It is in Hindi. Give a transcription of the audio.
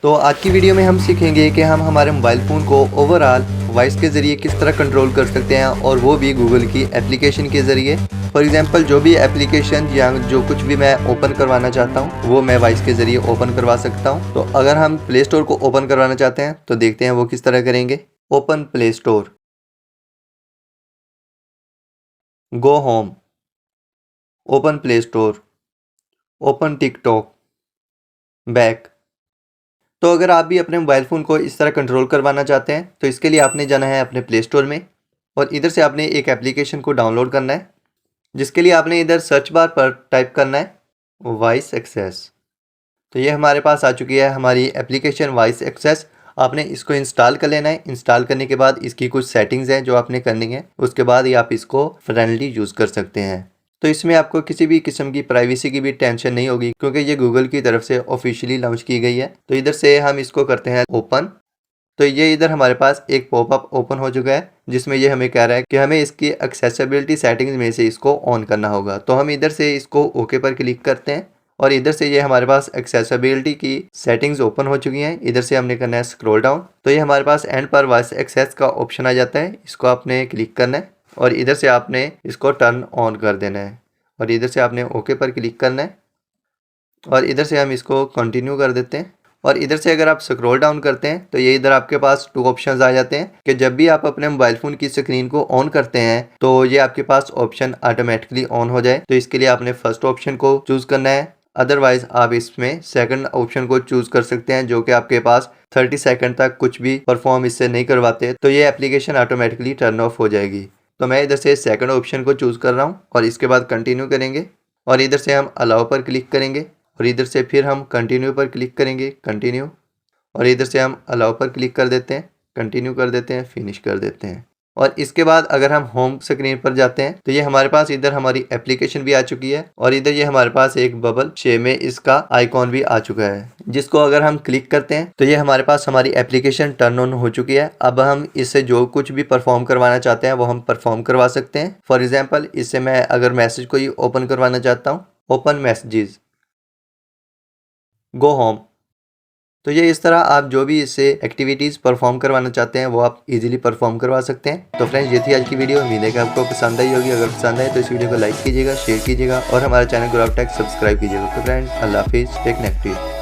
तो आज की वीडियो में हम सीखेंगे कि हम हमारे मोबाइल फ़ोन को ओवरऑल वॉइस के ज़रिए किस तरह कंट्रोल कर सकते हैं, और वो भी गूगल की एप्लीकेशन के ज़रिए। फॉर एग्जांपल जो भी एप्लीकेशन या जो कुछ भी मैं ओपन करवाना चाहता हूँ वो मैं वॉइस के ज़रिए ओपन करवा सकता हूँ। तो अगर हम प्ले स्टोर को ओपन करवाना चाहते हैं तो देखते हैं वो किस तरह करेंगे। Open play store, go home, open play store, open TikTok, back. तो अगर आप भी अपने मोबाइल फ़ोन को इस तरह कंट्रोल करवाना चाहते हैं तो इसके लिए आपने जाना है अपने प्ले स्टोर में, और इधर से आपने एक एप्लीकेशन को डाउनलोड करना है, जिसके लिए आपने इधर सर्च बार पर टाइप करना है वॉइस एक्सेस। तो ये हमारे पास आ चुकी है हमारी एप्लीकेशन वॉइस एक्सेस। आपने इसको इंस्टॉल कर लेना है। इंस्टॉल करने के बाद इसकी कुछ सेटिंग्स हैं जो आपने करनी है, उसके बाद ही आप इसको फ्रेंडली यूज़ कर सकते हैं। तो इसमें आपको किसी भी किस्म की प्राइवेसी की भी टेंशन नहीं होगी, क्योंकि ये गूगल की तरफ से ऑफिशियली लॉन्च की गई है। तो इधर से हम इसको करते हैं ओपन। तो ये इधर हमारे पास एक पॉपअप ओपन हो चुका है, जिसमें ये हमें कह रहा है कि हमें इसकी एक्सेसिबिलिटी सेटिंग्स में से इसको ऑन करना होगा। तो हम इधर से इसको ओके पर क्लिक करते हैं, और इधर से ये हमारे पास एक्सेसिबिलिटी की सेटिंग्स ओपन हो चुकी हैं। इधर से हमने करना है स्क्रॉल डाउन, तो ये हमारे पास एंड पर वॉइस एक्सेस का ऑप्शन आ जाता है। इसको आपने क्लिक करना है और इधर से आपने इसको टर्न ऑन कर देना है, और इधर से आपने ओके पर क्लिक करना है, और इधर से हम इसको कंटिन्यू कर देते हैं। और इधर से अगर आप स्क्रॉल डाउन करते हैं तो ये इधर आपके पास 2 ऑप्शंस आ जाते हैं कि जब भी आप अपने मोबाइल फ़ोन की स्क्रीन को ऑन करते हैं तो ये आपके पास ऑप्शन ऑटोमेटिकली ऑन हो जाए। तो इसके लिए आपने फर्स्ट ऑप्शन को चूज़ करना है, अदरवाइज आप इसमें सेकंड ऑप्शन को चूज़ कर सकते हैं, जो कि आपके पास 30 सेकंड तक कुछ भी परफॉर्म इससे नहीं करवाते, तो ये एप्लीकेशन ऑटोमेटिकली टर्न ऑफ हो जाएगी। तो मैं इधर से सेकंड ऑप्शन को चूज़ कर रहा हूँ, और इसके बाद कंटिन्यू करेंगे, और इधर से हम अलाउ पर क्लिक करेंगे, और इधर से फिर हम कंटिन्यू पर क्लिक करेंगे, कंटिन्यू, और इधर से हम अलाउ पर क्लिक कर देते हैं, कंटिन्यू कर देते हैं, फिनिश कर देते हैं। और इसके बाद अगर हम होम स्क्रीन पर जाते हैं तो ये हमारे पास इधर हमारी एप्लीकेशन भी आ चुकी है, और इधर ये हमारे पास एक बबल शेप में इसका आइकॉन भी आ चुका है, जिसको अगर हम क्लिक करते हैं तो ये हमारे पास हमारी एप्लीकेशन टर्न ऑन हो चुकी है। अब हम इससे जो कुछ भी परफॉर्म करवाना चाहते हैं वो हम परफॉर्म करवा सकते हैं। फॉर एग्जाम्पल इससे मैं अगर मैसेज को ही ओपन करवाना चाहता हूँ, ओपन मैसेजेस, गो होम। तो ये इस तरह आप जो भी इससे एक्टिविटीज़ परफॉर्म करवाना चाहते हैं वो आप इजीली परफॉर्म करवा सकते हैं। तो फ्रेंड्स, ये थी आज की वीडियो। उम्मीद है कि आपको पसंद आई होगी। अगर पसंद आए तो इस वीडियो को लाइक कीजिएगा, शेयर कीजिएगा, और हमारे चैनल ग्रोव टेक सब्सक्राइब कीजिएगा। तो फ्रेंड्स, अल्लाह हाफिज़, टेक नेक्स्ट।